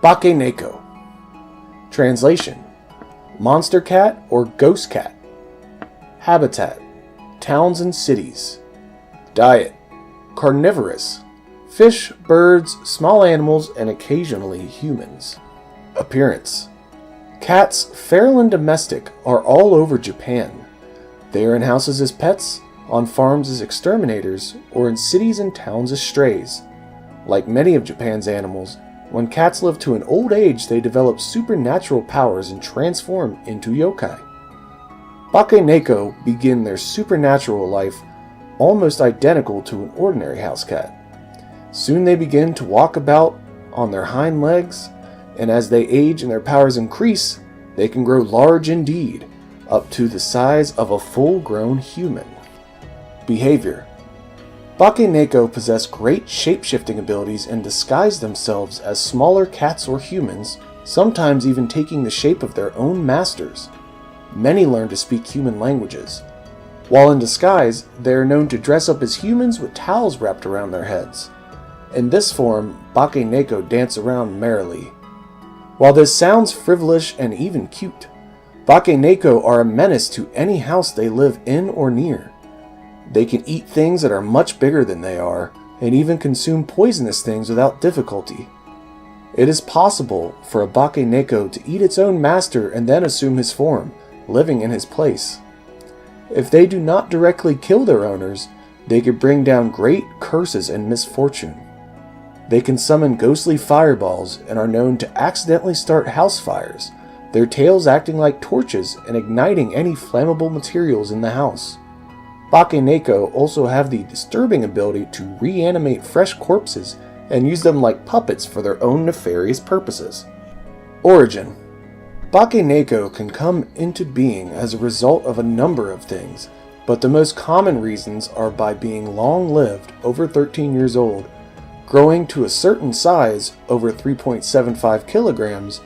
Bakeneko. Translation: monster cat or ghost cat. Habitat: towns and cities. Diet: carnivorous. Fish, birds, small animals, and occasionally humans. Appearance: cats, feral and domestic, are all over Japan. They are in houses as pets, on farms as exterminators, or in cities and towns as strays. Like many of Japan's animals, when cats live to an old age, they develop supernatural powers and transform into yokai. Bakeneko begin their supernatural life almost identical to an ordinary house cat. Soon they begin to walk about on their hind legs, and as they age and their powers increase, they can grow large indeed, up to the size of a full-grown human. Behavior: Bakeneko possess great shape-shifting abilities and disguise themselves as smaller cats or humans, sometimes even taking the shape of their own masters. Many learn to speak human languages. While in disguise, they are known to dress up as humans with towels wrapped around their heads. In this form, Bakeneko dance around merrily. While this sounds frivolous and even cute, Bakeneko are a menace to any house they live in or near. They can eat things that are much bigger than they are, and even consume poisonous things without difficulty. It is possible for a Bakeneko to eat its own master and then assume his form, living in his place. If they do not directly kill their owners, they could bring down great curses and misfortune. They can summon ghostly fireballs and are known to accidentally start house fires, their tails acting like torches and igniting any flammable materials in the house. Bakeneko also have the disturbing ability to reanimate fresh corpses and use them like puppets for their own nefarious purposes. Origin: Bakeneko can come into being as a result of a number of things, but the most common reasons are by being long-lived, over 13 years old, growing to a certain size, over 3.75 kilograms,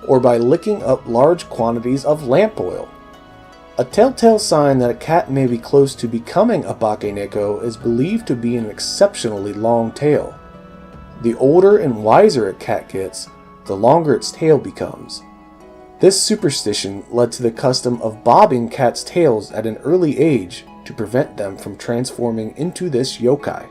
or by licking up large quantities of lamp oil. A telltale sign that a cat may be close to becoming a Bakeneko is believed to be an exceptionally long tail. The older and wiser a cat gets, the longer its tail becomes. This superstition led to the custom of bobbing cats' tails at an early age to prevent them from transforming into this yokai.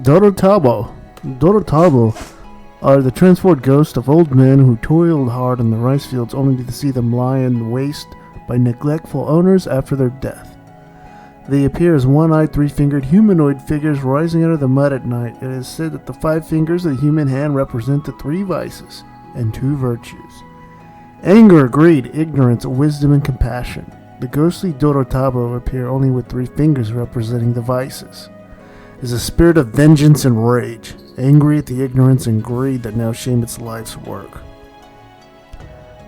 Dorotabo. Dorotabo are the transformed ghosts of old men who toiled hard in the rice fields only to see them lie in waste by neglectful owners after their death. They appear as one-eyed, three-fingered humanoid figures rising out of the mud at night. It is said that the 5 fingers of the human hand represent the 3 vices and 2 virtues: anger, greed, ignorance, wisdom, and compassion. The ghostly Dorotabo appear only with 3 fingers representing the vices. It is a spirit of vengeance and rage, angry at the ignorance and greed that now shame its life's work.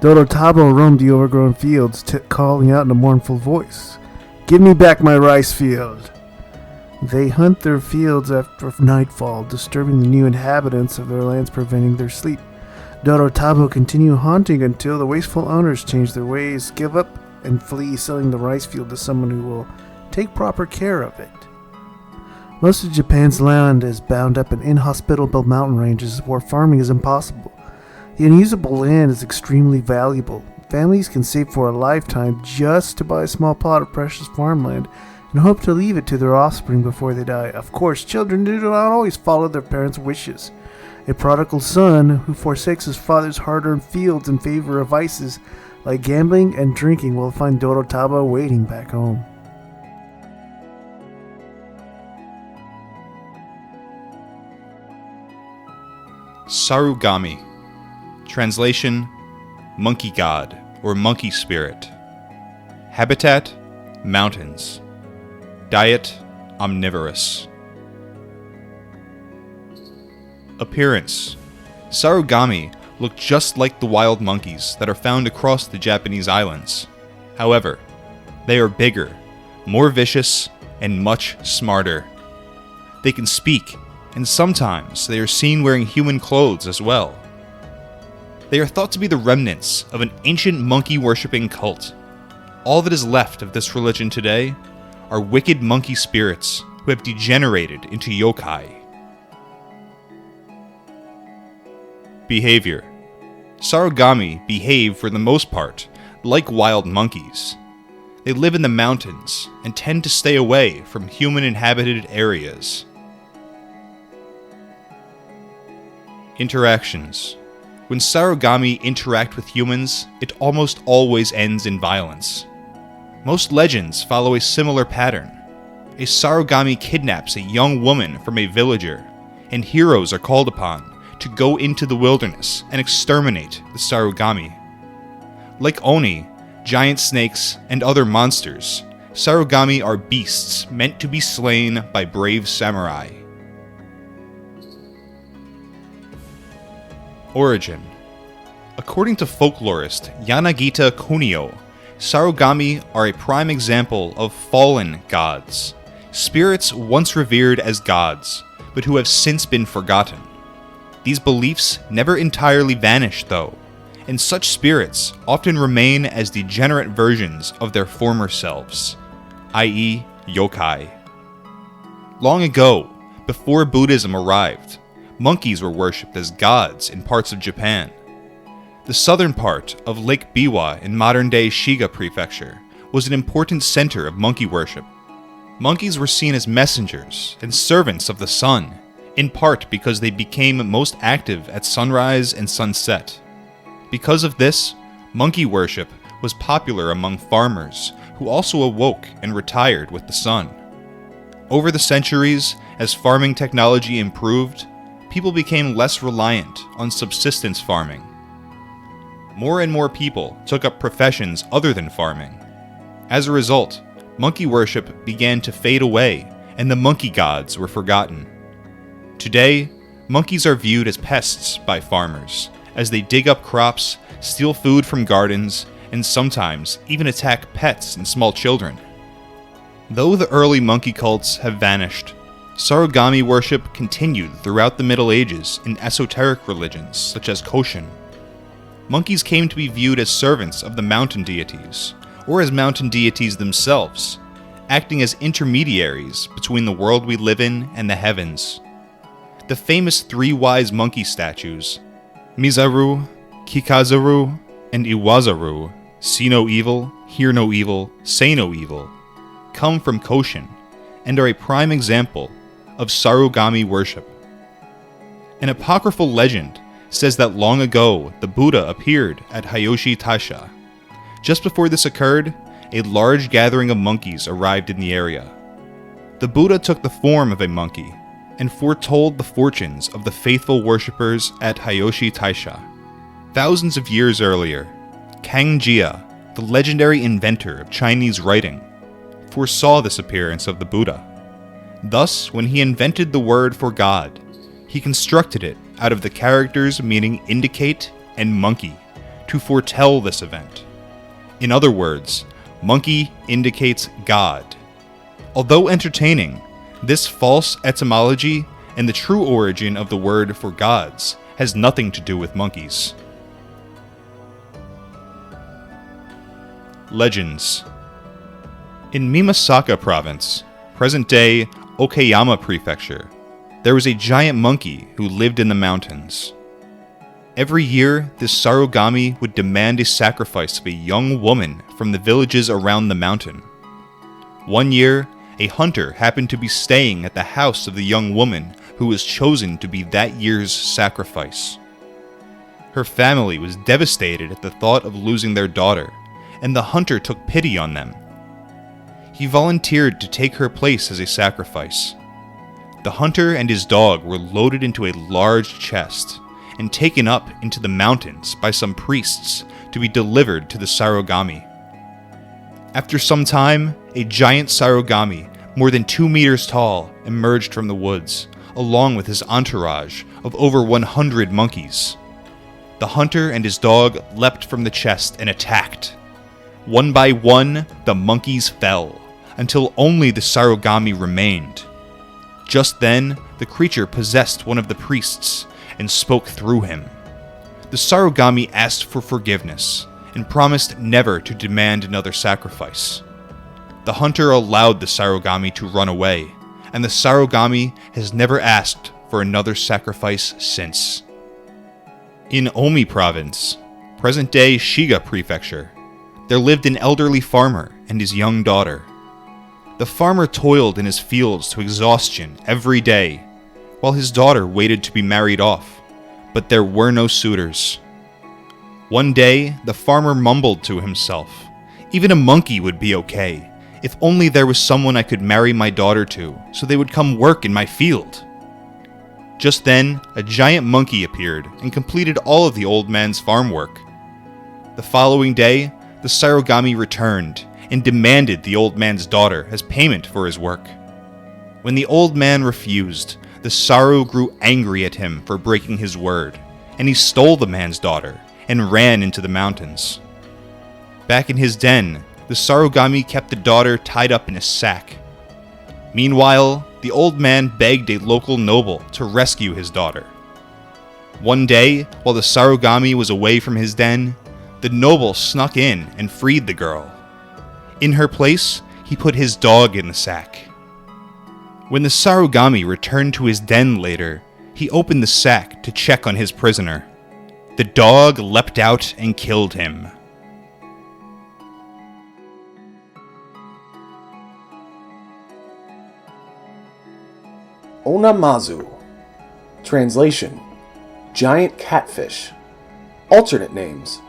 Dorotabo roamed the overgrown fields, calling out in a mournful voice, "Give me back my rice field!" They hunt their fields after nightfall, disturbing the new inhabitants of their lands, preventing their sleep. Dorotabo continue haunting until the wasteful owners change their ways, give up, and flee, selling the rice field to someone who will take proper care of it. Most of Japan's land is bound up in inhospitable mountain ranges where farming is impossible. The unusable land is extremely valuable. Families can save for a lifetime just to buy a small plot of precious farmland and hope to leave it to their offspring before they die. Of course, children do not always follow their parents' wishes. A prodigal son who forsakes his father's hard-earned fields in favor of vices like gambling and drinking will find Dorotabo waiting back home. Sarugami. Translation: monkey god or monkey spirit. Habitat: mountains. Diet: omnivorous. Appearance: Sarugami look just like the wild monkeys that are found across the Japanese islands. However, they are bigger, more vicious, and much smarter. They can speak, and sometimes they are seen wearing human clothes as well. They are thought to be the remnants of an ancient monkey-worshipping cult. All that is left of this religion today are wicked monkey spirits who have degenerated into yokai. Behavior. Sarugami behave for the most part like wild monkeys. They live in the mountains and tend to stay away from human-inhabited areas. Interactions. When Sarugami interact with humans, it almost always ends in violence. Most legends follow a similar pattern. A Sarugami kidnaps a young woman from a villager, and heroes are called upon to go into the wilderness and exterminate the Sarugami. Like Oni, giant snakes, and other monsters, Sarugami are beasts meant to be slain by brave samurai. Origin. According to folklorist Yanagita Kunio, Sarugami are a prime example of fallen gods, spirits once revered as gods, but who have since been forgotten. These beliefs never entirely vanish, though, and such spirits often remain as degenerate versions of their former selves, i.e., yokai. Long ago, before Buddhism arrived, monkeys were worshipped as gods in parts of Japan. The southern part of Lake Biwa in modern-day Shiga Prefecture was an important center of monkey worship. Monkeys were seen as messengers and servants of the sun, in part because they became most active at sunrise and sunset. Because of this, monkey worship was popular among farmers who also awoke and retired with the sun. Over the centuries, as farming technology improved, people became less reliant on subsistence farming. More and more people took up professions other than farming. As a result, monkey worship began to fade away and the monkey gods were forgotten. Today, monkeys are viewed as pests by farmers, as they dig up crops, steal food from gardens, and sometimes even attack pets and small children. Though the early monkey cults have vanished, Sarugami worship continued throughout the Middle Ages in esoteric religions such as Koshin. Monkeys came to be viewed as servants of the mountain deities, or as mountain deities themselves, acting as intermediaries between the world we live in and the heavens. The famous three wise monkey statues, Mizaru, Kikazaru, and Iwazaru, see no evil, hear no evil, say no evil, come from Koshin, and are a prime example of Sarugami worship. An apocryphal legend says that long ago the Buddha appeared at Hayoshi Taisha. Just before this occurred, a large gathering of monkeys arrived in the area. The Buddha took the form of a monkey and foretold the fortunes of the faithful worshippers at Hayoshi Taisha. Thousands of years earlier, Kang Jia, the legendary inventor of Chinese writing, foresaw this appearance of the Buddha. Thus, when he invented the word for God, he constructed it out of the characters meaning indicate and monkey to foretell this event. In other words, monkey indicates God. Although entertaining, this false etymology and the true origin of the word for gods has nothing to do with monkeys. Legends. In Mimasaka Province, present-day Okayama Prefecture, there was a giant monkey who lived in the mountains. Every year, this Sarugami would demand a sacrifice of a young woman from the villages around the mountain. One year, a hunter happened to be staying at the house of the young woman who was chosen to be that year's sacrifice. Her family was devastated at the thought of losing their daughter, and the hunter took pity on them. He volunteered to take her place as a sacrifice. The hunter and his dog were loaded into a large chest and taken up into the mountains by some priests to be delivered to the Sarugami. After some time, a giant Sarugami, more than 2 meters tall, emerged from the woods, along with his entourage of over 100 monkeys. The hunter and his dog leapt from the chest and attacked. One by one, the monkeys fell, until only the Sarugami remained. Just then, the creature possessed one of the priests and spoke through him. The Sarugami asked for forgiveness and promised never to demand another sacrifice. The hunter allowed the Sarugami to run away, and the Sarogami has never asked for another sacrifice since. In Omi Province, present-day Shiga Prefecture, there lived an elderly farmer and his young daughter. The farmer toiled in his fields to exhaustion every day, while his daughter waited to be married off, but there were no suitors. One day, the farmer mumbled to himself, "Even a monkey would be okay, if only there was someone I could marry my daughter to, so they would come work in my field." Just then, a giant monkey appeared and completed all of the old man's farm work. The following day, the Sarogami returned and demanded the old man's daughter as payment for his work. When the old man refused, the Saru grew angry at him for breaking his word, and he stole the man's daughter and ran into the mountains. Back in his den, the Sarogami kept the daughter tied up in a sack. Meanwhile, the old man begged a local noble to rescue his daughter. One day, while the Sarogami was away from his den, the noble snuck in and freed the girl. In her place, he put his dog in the sack. When the Sarogami returned to his den later, he opened the sack to check on his prisoner. The dog leapt out and killed him. Onamazu. Translation: giant catfish. Alternate names: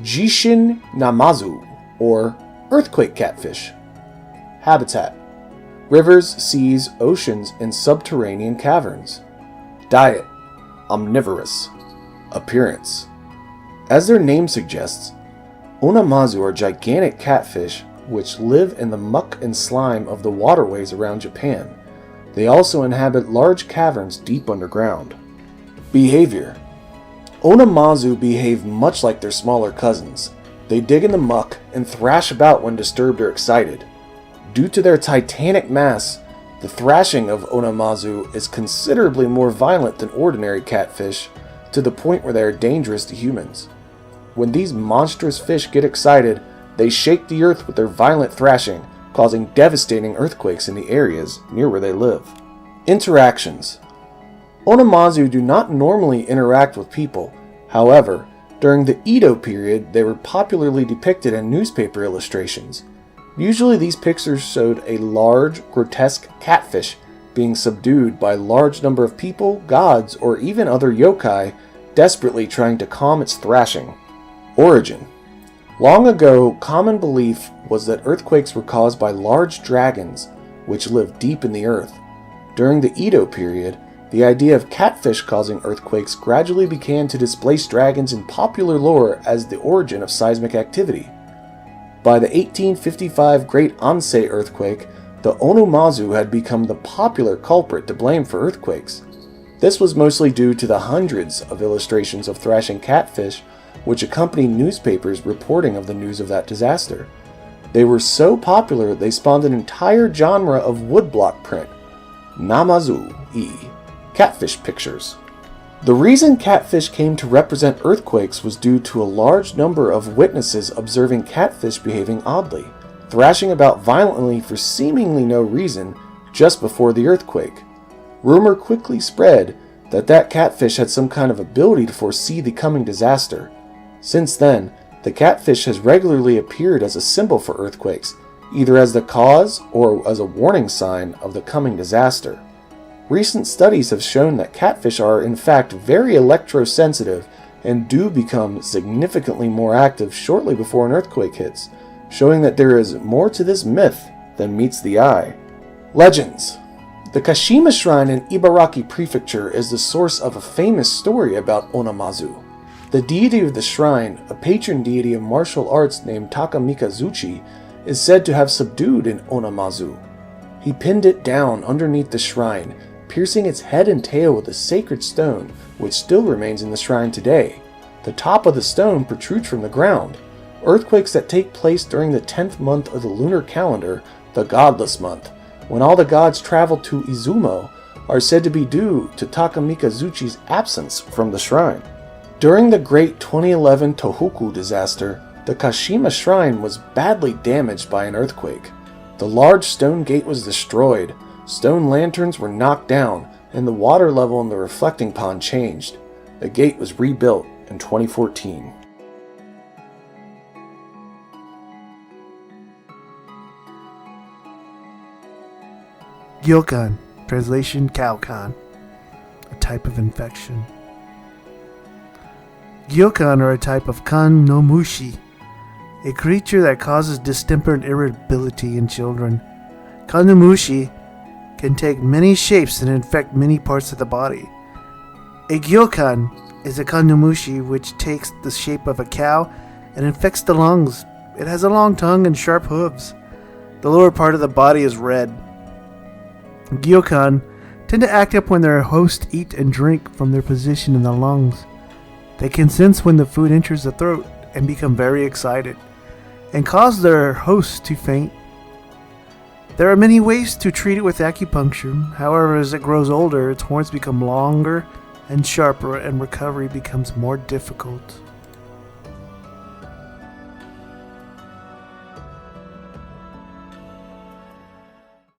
Jishin Namazu, or earthquake catfish. Habitat: rivers, seas, oceans, and subterranean caverns. Diet: omnivorous. Appearance: as their name suggests, Onamazu are gigantic catfish which live in the muck and slime of the waterways around Japan. They also inhabit large caverns deep underground. Behavior: Onamazu behave much like their smaller cousins. They dig in the muck and thrash about when disturbed or excited. Due to their titanic mass, the thrashing of Onamazu is considerably more violent than ordinary catfish, to the point where they are dangerous to humans. When these monstrous fish get excited, they shake the earth with their violent thrashing, causing devastating earthquakes in the areas near where they live. Interactions: Onamazu do not normally interact with people. However, during the Edo period, they were popularly depicted in newspaper illustrations. Usually these pictures showed a large, grotesque catfish being subdued by a large number of people, gods, or even other yokai, desperately trying to calm its thrashing. Origin: long ago, common belief was that earthquakes were caused by large dragons, which live deep in the earth. During the Edo period, the idea of catfish causing earthquakes gradually began to displace dragons in popular lore as the origin of seismic activity. By the 1855 Great Ansei earthquake, the Onamazu had become the popular culprit to blame for earthquakes. This was mostly due to the hundreds of illustrations of thrashing catfish which accompanied newspapers reporting of the news of that disaster. They were so popular they spawned an entire genre of woodblock print, Namazu-e, catfish pictures. The reason catfish came to represent earthquakes was due to a large number of witnesses observing catfish behaving oddly, thrashing about violently for seemingly no reason just before the earthquake. Rumor quickly spread that catfish had some kind of ability to foresee the coming disaster. Since then, the catfish has regularly appeared as a symbol for earthquakes, either as the cause or as a warning sign of the coming disaster. Recent studies have shown that catfish are in fact very electrosensitive and do become significantly more active shortly before an earthquake hits, showing that there is more to this myth than meets the eye. Legends. The Kashima Shrine in Ibaraki Prefecture is the source of a famous story about Onamazu. The deity of the shrine, a patron deity of martial arts named Takamikazuchi, is said to have subdued an Onamazu. He pinned it down underneath the shrine, piercing its head and tail with a sacred stone, which still remains in the shrine today. The top of the stone protrudes from the ground. Earthquakes that take place during the 10th month of the lunar calendar, the godless month, when all the gods travel to Izumo, are said to be due to Takamikazuchi's absence from the shrine. During the Great 2011 Tohoku disaster, the Kashima Shrine was badly damaged by an earthquake. The large stone gate was destroyed, Stone lanterns were knocked down, and the water level in the reflecting pond changed. The gate was rebuilt in 2014. Gyokan, translation Kaukan, a type of infection. Gyokan are a type of kan no mushi, a creature that causes distemper and irritability in children. Kan no mushi can take many shapes and infect many parts of the body. A gyokan is a kan no mushi which takes the shape of a cow and infects the lungs. It has a long tongue and sharp hooves. The lower part of the body is red. Gyokan tend to act up when their hosts eat and drink from their position in the lungs. They can sense when the food enters the throat and become very excited, and cause their hosts to faint. There are many ways to treat it with acupuncture. However, as it grows older, its horns become longer and sharper, and recovery becomes more difficult.